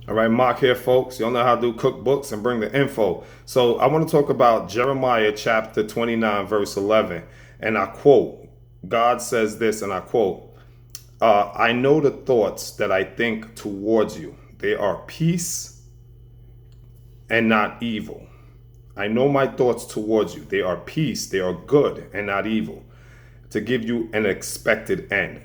All right, Mark here, folks. Y'all know how to do cookbooks and bring the info. So I want to talk about Jeremiah chapter 29, verse 11. And I quote, God says this, and I quote, I know the thoughts that I think towards you. They are peace and not evil. I know my thoughts towards you. They are peace, they are good and not evil, to give you an expected end.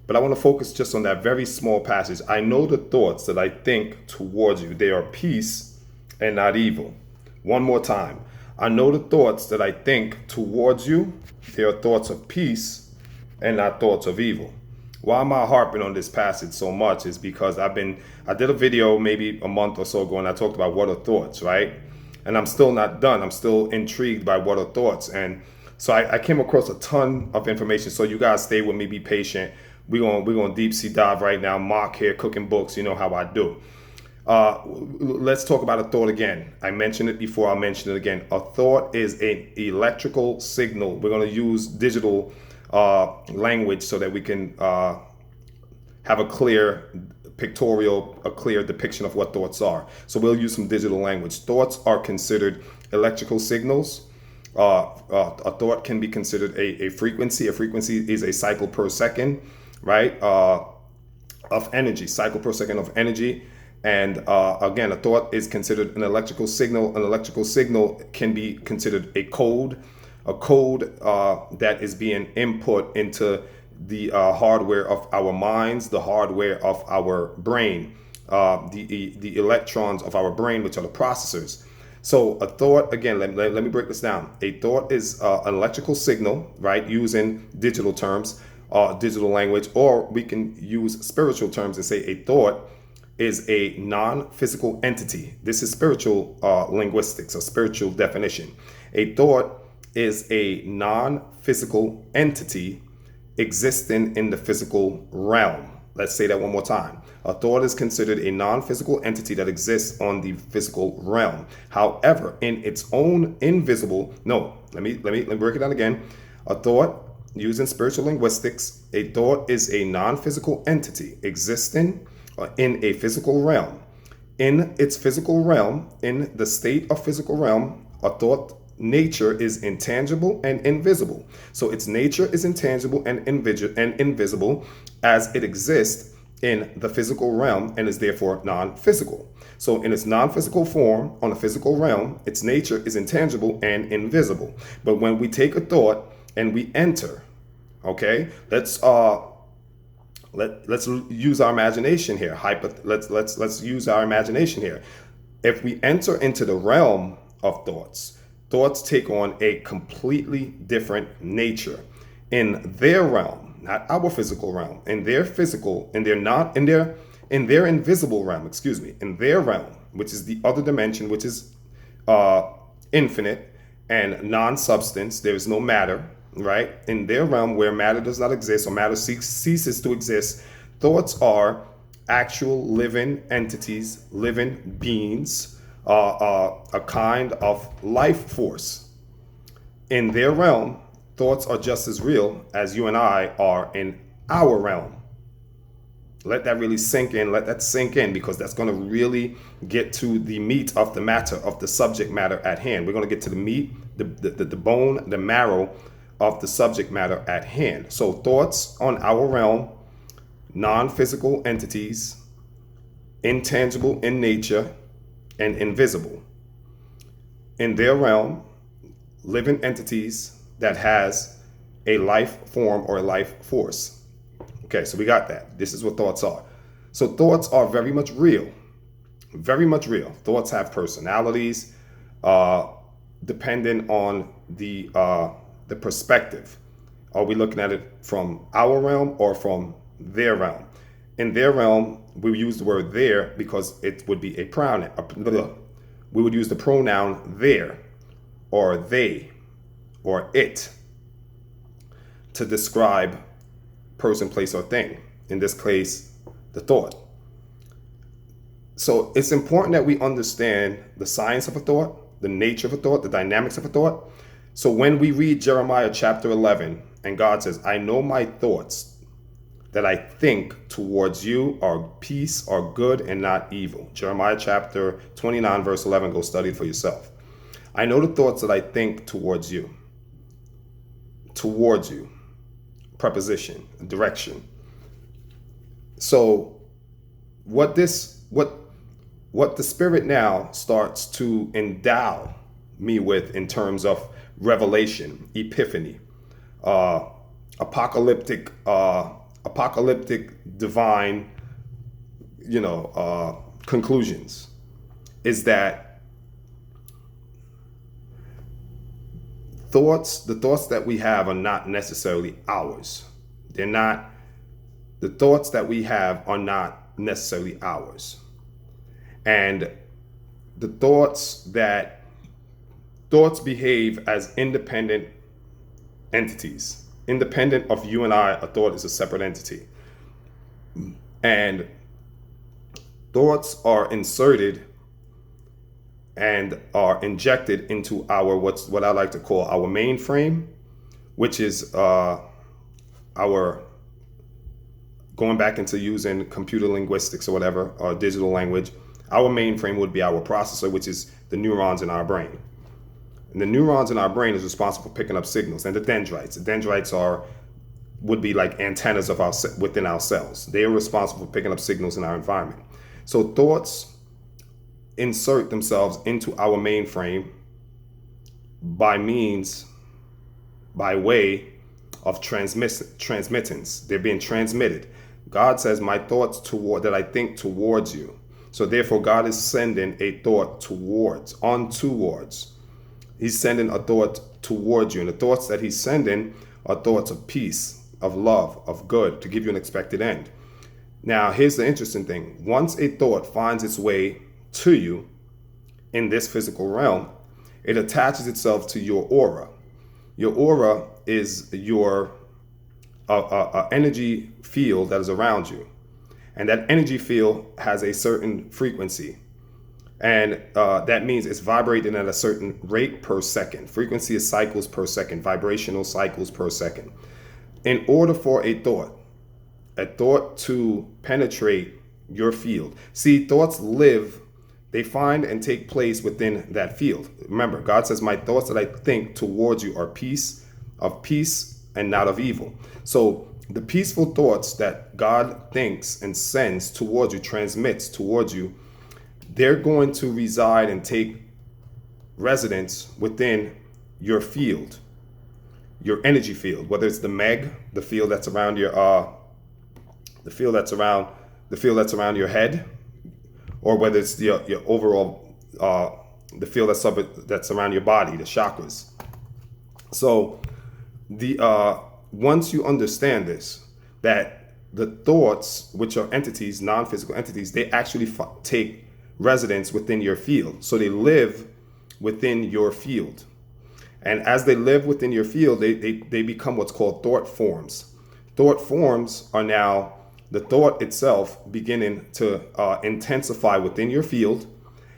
But I want to focus just on that very small passage. I know the thoughts that I think towards you. They are peace and not evil. One more time. I know the thoughts that I think towards you. They are thoughts of peace and not thoughts of evil. Why am I harping on this passage so much is because I did a video maybe a month or so ago and I talked about what are thoughts, right? And I'm still not done. I'm still intrigued by what are thoughts. And so I came across a ton of information. So you guys stay with me, be patient. We're gonna deep sea dive right now. Mark here, cooking books. You know how I do. Let's talk about a thought again. I mentioned it before. I'll mention it again. A thought is an electrical signal. We're gonna use digital language so that we can have a clear a clear depiction of what thoughts are. So we'll use some digital language. Thoughts are considered electrical signals. A thought can be considered a frequency. A frequency is a cycle per second, right? Of energy, cycle per second of energy. And again, a thought is considered an electrical signal. An electrical signal can be considered a code that is being input into the hardware of our minds, the hardware of our brain, the electrons of our brain, which are the processors. So a thought, again, let me break this down. A thought is an electrical signal, right, using digital terms, digital language, or we can use spiritual terms and say a thought is a non-physical entity. This is spiritual linguistics, a spiritual definition. A thought is a non-physical entity existing in the physical realm. Let's say that one more time. A thought is considered a non-physical entity that exists on the physical realm. However, in its own invisible, no, let me break it down again. A thought, using spiritual linguistics, a thought is a non-physical entity existing in a physical realm. In its physical realm, in the state of physical realm, a thought nature is intangible and invisible. So its nature is intangible and invisible as it exists in the physical realm and is therefore non-physical. So in its non-physical form on the physical realm, its nature is intangible and invisible. But when we take a thought and we enter, okay, let's use our imagination here. Let's use our imagination here. If we enter into the realm of thoughts, thoughts take on a completely different nature in their realm, not our physical realm. In their physical, in their invisible realm, excuse me, in their realm, which is the other dimension, which is infinite and non-substance. There is no matter, right? In their realm where matter does not exist or matter ceases to exist, thoughts are actual living entities, living beings, a kind of life force. In their realm, thoughts are just as real as you and I are in our realm. Let that really sink in. Let that sink in because that's going to really get to the meat of the matter, of the subject matter at hand. We're going to get to the meat, the bone, the marrow of the subject matter at hand. So thoughts on our realm, non-physical entities, intangible in nature, and invisible. In their realm, living entities that has a life form or a life force. Okay, so we got that. This is what thoughts are. So thoughts are very much real. Very much real. Thoughts have personalities, depending on the perspective. Are we looking at it from our realm or from their realm? In their realm, we use the word there because it would be a pronoun. We would use the pronoun there or they or it to describe person, place, or thing. In this case, the thought. So it's important that we understand the science of a thought, the nature of a thought, the dynamics of a thought. So when we read Jeremiah chapter 11 and God says, I know my thoughts that I think towards you are peace, are good, and not evil. Jeremiah chapter 29, verse 11. Go study it for yourself. I know the thoughts that I think towards you. Towards you. Preposition, direction. So what the Spirit now starts to endow me with in terms of revelation, epiphany, apocalyptic divine, conclusions, is that the thoughts that we have are not necessarily ours. The thoughts that we have are not necessarily ours. And the thoughts behave as independent entities. Independent of you and I, a thought is a separate entity. And thoughts are inserted and are injected into what I like to call our mainframe, which is our, going back into using computer linguistics or whatever, or digital language, our mainframe would be our processor, which is the neurons in our brain. And the neurons in our brain is responsible for picking up signals. And the dendrites would be like antennas within our cells. They are responsible for picking up signals in our environment. So thoughts insert themselves into our mainframe by way of transmittance. They're being transmitted. God says, my thoughts that I think towards you. So therefore, God is sending a thought towards. He's sending a thought towards you. And the thoughts that he's sending are thoughts of peace, of love, of good, to give you an expected end. Now, here's the interesting thing. Once a thought finds its way to you in this physical realm, it attaches itself to your aura. Your aura is your energy field that is around you. And that energy field has a certain frequency. And that means it's vibrating at a certain rate per second. Frequency is cycles per second, vibrational cycles per second. In order for a thought to penetrate your field. See, thoughts they find and take place within that field. Remember, God says, my thoughts that I think towards you are of peace and not of evil. So the peaceful thoughts that God thinks and sends towards you, transmits towards you, they're going to reside and take residence within your field, your energy field, whether it's the the field that's around your the field that's around your head, or whether it's your overall the field that's around your body, the chakras. So once you understand this, that the thoughts, which are entities, non-physical entities, they actually take residence within your field. So they live within your field. And as they live within your field, they become what's called thought forms. Thought forms are now the thought itself beginning to intensify within your field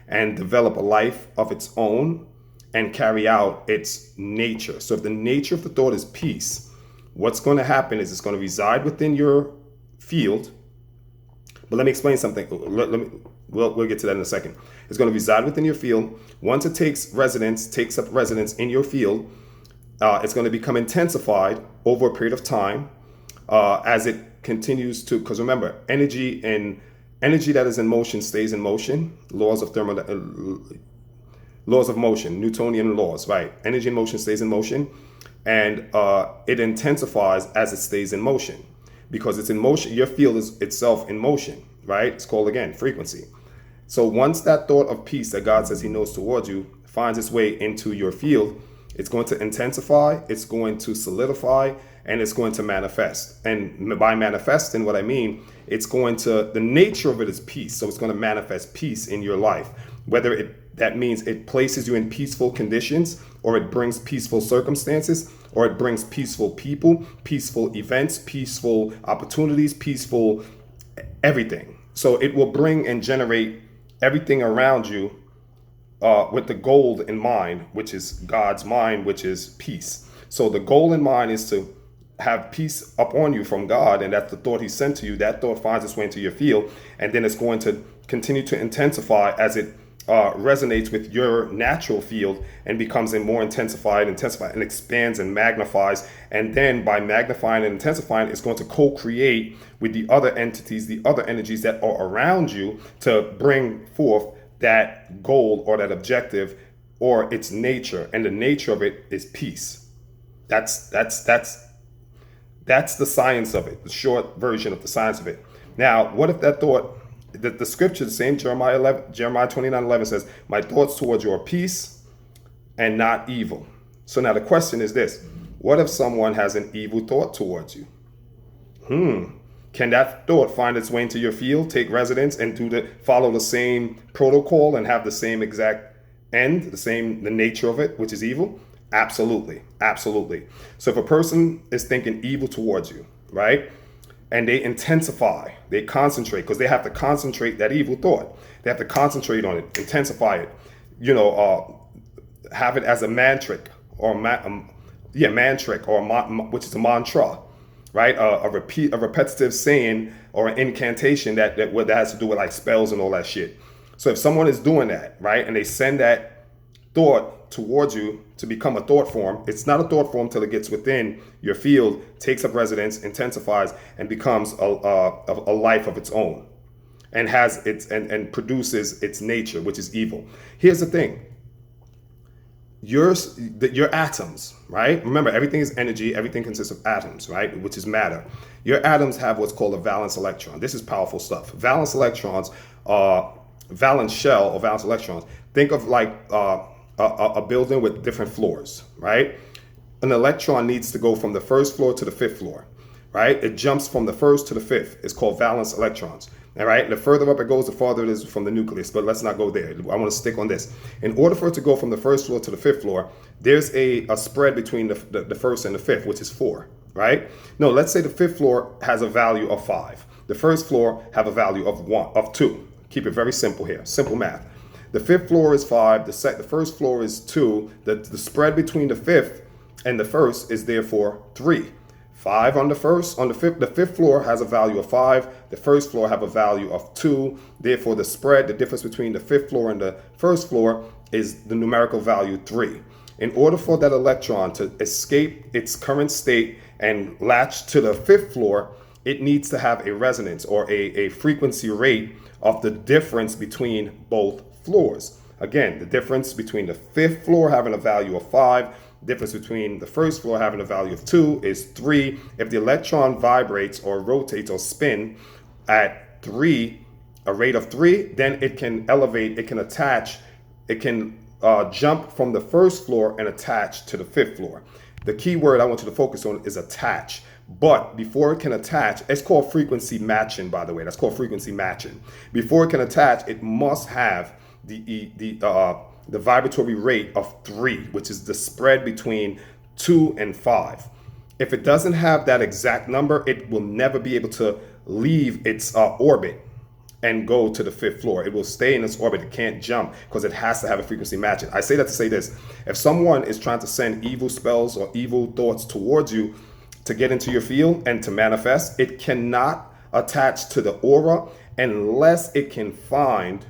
and develop a life of its own and carry out its nature. So if the nature of the thought is peace, what's going to happen is it's going to reside within your field. But let me explain something. We'll get to that in a second. It's going to reside within your field. Once it takes up residence in your field, it's going to become intensified over a period of time as it continues to, because remember, energy that is in motion stays in motion. Laws of motion, Newtonian laws, right? Energy in motion stays in motion, and it intensifies as it stays in motion, because it's in motion. Your field is itself in motion, right? It's called, again, frequency. So once that thought of peace that God says he knows towards you finds its way into your field, it's going to intensify, it's going to solidify, and it's going to manifest. And by manifesting, what I mean, the nature of it is peace. So it's going to manifest peace in your life, whether that means it places you in peaceful conditions, or it brings peaceful circumstances, or it brings peaceful people, peaceful events, peaceful opportunities, peaceful everything. So it will bring and generate everything around you with the goal in mind, which is God's mind, which is peace. So the goal in mind is to have peace upon you from God, and that's the thought he sent to you, that thought finds its way into your field, and then it's going to continue to intensify as it resonates with your natural field and becomes a more intensified, and expands and magnifies. And then by magnifying and intensifying, it's going to co-create with the other entities, the other energies that are around you to bring forth that goal or that objective or its nature. And the nature of it is peace. That's the science of it, the short version of the science of it. Now, what if that thought, the scripture, the same Jeremiah 29:11 says, my thoughts towards you are peace and not evil. So now the question is this: what if someone has an evil thought towards you? Can that thought find its way into your field, take residence, and follow the same protocol and have the same exact end, the nature of it, which is evil? Absolutely. Absolutely. So if a person is thinking evil towards you, right, and they intensify, they concentrate, because they have to concentrate that evil thought. They have to concentrate on it, intensify it, have it as a mantric or which is a mantra, right? A repetitive saying or an incantation that has to do with like spells and all that shit. So if someone is doing that, right, and they send that thought towards you to become a thought form, it's not a thought form till it gets within your field, takes up residence, intensifies, and becomes a life of its own, and has its and produces its nature, which is evil. Here's the thing: your atoms, right? Remember, everything is energy. Everything consists of atoms, right? Which is matter. Your atoms have what's called a valence electron. This is powerful stuff. Valence electrons, valence shell or valence electrons. Think of like a building with different floors, right? An electron needs to go from the first floor to the fifth floor, right? It jumps from the first to the fifth. It's called valence electrons. All right. The further up it goes, the farther it is from the nucleus. But let's not go there. I want to stick on this. In order for it to go from the first floor to the fifth floor, there's a spread between the first and the fifth, which is 4, right? No, let's say the fifth floor has a value of 5. The first floor have a value of 2. Keep it very simple here. Simple math. The fifth floor is 5. The first floor is 2. The spread between the fifth and the first is therefore 3. 5 on the first, on the fifth floor has a value of 5. The first floor have a value of 2. Therefore, the spread, the difference between the fifth floor and the first floor is the numerical value 3. In order for that electron to escape its current state and latch to the fifth floor, it needs to have a resonance or a frequency rate of the difference between both floors. Again, the difference between the fifth floor having a value of 5, difference between the first floor having a value of 2 is 3. If the electron vibrates or rotates or spin at 3, a rate of 3, then it can elevate, it can attach, it can jump from the first floor and attach to the fifth floor. The key word I want you to focus on is attach. But before it can attach, it's called frequency matching, by the way. That's called frequency matching. Before it can attach, it must have the vibratory rate of 3, which is the spread between 2 and 5. If it doesn't have that exact number, it will never be able to leave its orbit and go to the fifth floor. It will stay in its orbit. It can't jump because it has to have a frequency matching. I say that to say this: if someone is trying to send evil spells or evil thoughts towards you to get into your field and to manifest, it cannot attach to the aura unless it can find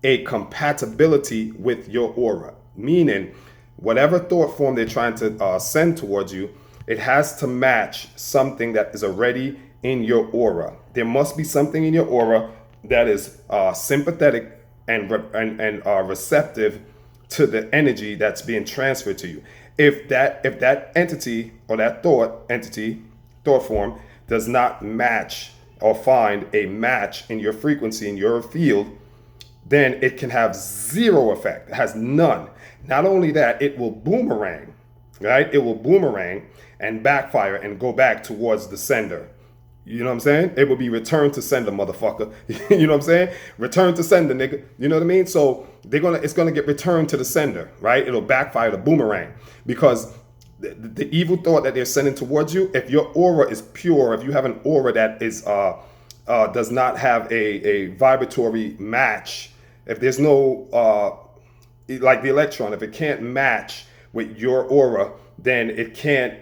a compatibility with your aura. Meaning, whatever thought form they're trying to send towards you, it has to match something that is already in your aura. There must be something in your aura that is sympathetic and receptive to the energy that's being transferred to you. If that entity or that thought form does not match or find a match in your frequency, in your field, then it can have 0 effect. It has none. Not only that, it will boomerang, right? It will boomerang and backfire and go back towards the sender. You know what I'm saying? It will be return to sender, motherfucker. You know what I'm saying? Return to sender, nigga. You know what I mean? So it's gonna get returned to the sender, right? It'll backfire, the boomerang, because the evil thought that they're sending towards you, if your aura is pure, if you have an aura that is does not have a vibratory match, if there's no like the electron, if it can't match with your aura, then it can't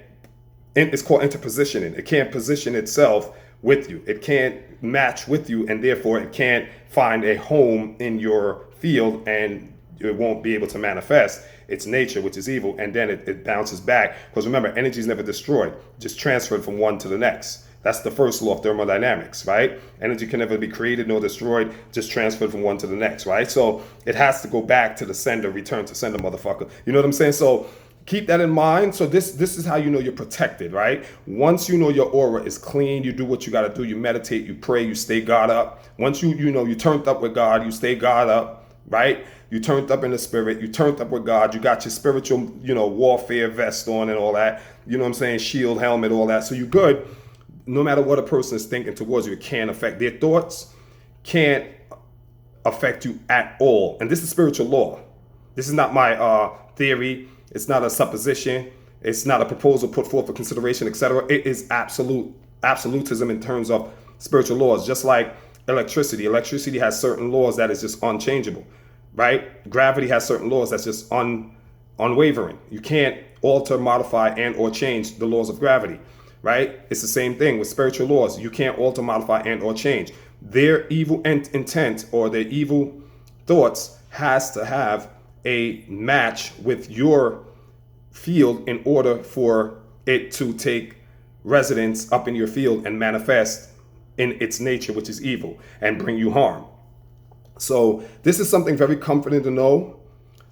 it's called interpositioning. It can't position itself with you. It can't match with you, and therefore it can't find a home in your field, and it won't be able to manifest its nature, which is evil, and then it bounces back. Because remember, energy is never destroyed, just transferred from one to the next. That's the first law of thermodynamics, right? Energy can never be created nor destroyed, just transferred from one to the next, right? So it has to go back to the sender, return to sender, motherfucker. You know what I'm saying? So keep that in mind. So this is how you know you're protected, right? Once you know your aura is clean, you do what you got to do. You meditate, you pray, you stay God up. Once you know you turned up with God, you stay God up, right? You turned up in the spirit, you turned up with God, you got your spiritual, warfare vest on and all that. You know what I'm saying? Shield, helmet, all that. So you're good. No matter what a person is thinking towards you, it can't affect their thoughts, can't affect you at all. And this is spiritual law. This is not my theory. It's not a supposition. It's not a proposal put forth for consideration, etc. It is absolutism in terms of spiritual laws. Just like electricity. Electricity has certain laws that is just unchangeable, right? Gravity has certain laws that's just unwavering. You can't alter, modify, and or change the laws of gravity, right? It's the same thing with spiritual laws. You can't alter, modify, and or change. Their evil intent or their evil thoughts has to have a match with your field in order for it to take residence up in your field and manifest in its nature, which is evil, and bring you harm. So this is something very comforting to know,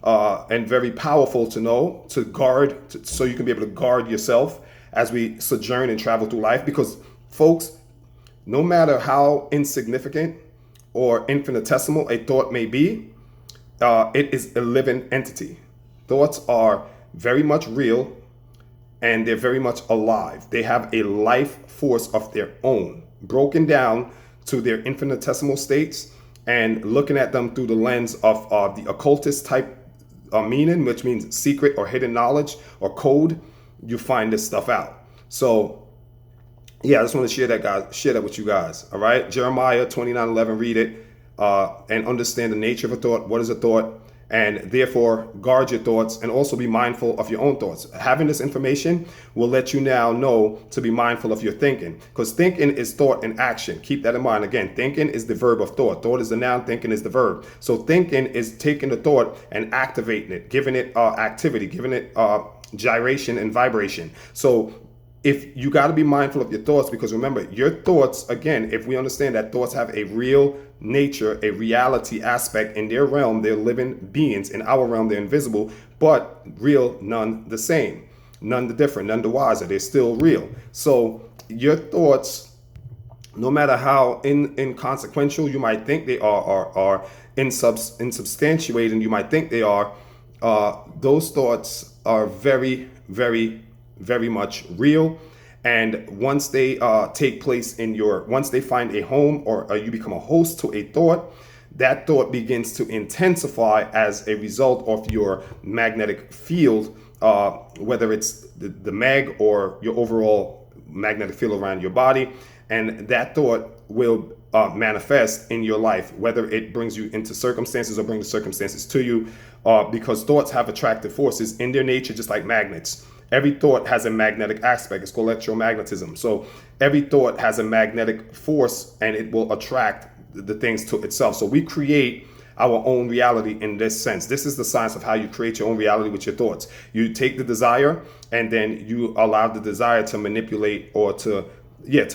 and very powerful to know, to guard, so you can be able to guard yourself as we sojourn and travel through life. Because folks, no matter how insignificant or infinitesimal a thought may be, it is a living entity. Thoughts are very much real, and they're very much alive. They have a life force of their own, broken down to their infinitesimal states, and looking at them through the lens of the occultist type meaning, which means secret or hidden knowledge or code, you find this stuff out. So yeah, I just want to share that with you guys. All right, Jeremiah 29:11, read it and understand the nature of a thought. What is a thought? And therefore guard your thoughts, and also be mindful of your own thoughts. Having this information will let you now know to be mindful of your thinking, because thinking is thought and action. Keep that in mind. Again, thinking is the verb of thought. Thought is the noun, thinking is the verb. So thinking is taking the thought and activating it, giving it activity, giving it gyration and vibration. So if you got to be mindful of your thoughts, because remember, your thoughts, again, if we understand that thoughts have a real nature, a reality aspect in their realm, they're living beings. In our realm, they're invisible, but real, none the same, none the different, none the wiser. They're still real. So your thoughts, no matter how inconsequential you might think they are insubstantiated you might think they are, those thoughts are very, very, very much real. And once they take place once they find a home, or you become a host to a thought, that thought begins to intensify as a result of your magnetic field, whether it's the mag or your overall magnetic field around your body. And that thought will manifest in your life, whether it brings you into circumstances or brings circumstances to you, because thoughts have attractive forces in their nature, just like magnets. Every thought has a magnetic aspect. It's called electromagnetism. So every thought has a magnetic force, and it will attract the things to itself. So we create our own reality in this sense. This is the science of how you create your own reality with your thoughts. You take the desire, and then you allow the desire to manipulate, or to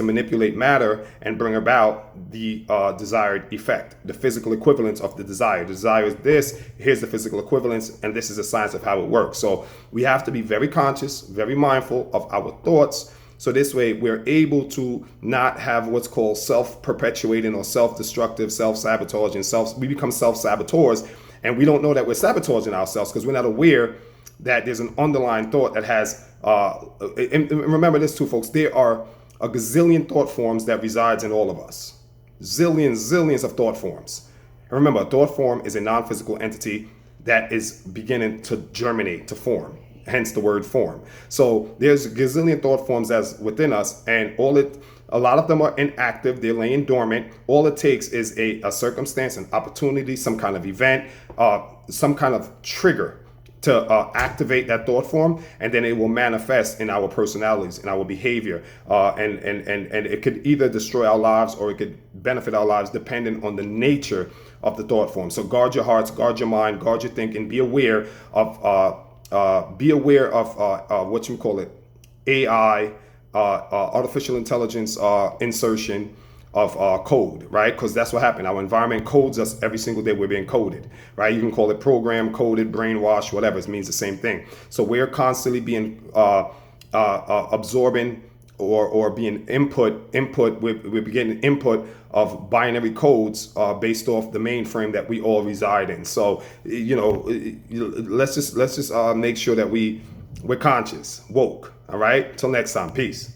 manipulate matter and bring about the desired effect, the physical equivalence of the desire. The desire is this, here's the physical equivalence, and this is the science of how it works. So we have to be very conscious, very mindful of our thoughts, so this way we're able to not have what's called self-perpetuating or self-destructive, self-sabotaging, we become self-saboteurs, and we don't know that we're sabotaging ourselves because we're not aware that there's an underlying thought that has, and remember this too, folks, there are a gazillion thought forms that resides in all of us. Zillions of thought forms. And remember, a thought form is a non-physical entity that is beginning to germinate, to form, hence the word form. So there's a gazillion thought forms as within us, and a lot of them are inactive, they're laying dormant. All it takes is a circumstance, an opportunity, some kind of event, some kind of trigger to activate that thought form, and then it will manifest in our personalities, in our behavior, and it could either destroy our lives or it could benefit our lives, depending on the nature of the thought form. So guard your hearts, guard your mind, guard your thinking. Be aware of what you call it, AI, artificial intelligence insertion of code, right? Because that's what happened. Our environment codes us every single day. We're being coded, right? You can call it program, coded, brainwashed, whatever. It means the same thing. So we're constantly being absorbing or being input. We're getting input of binary codes based off the mainframe that we all reside in. So let's just make sure that we're conscious, woke. All right. Till next time. Peace.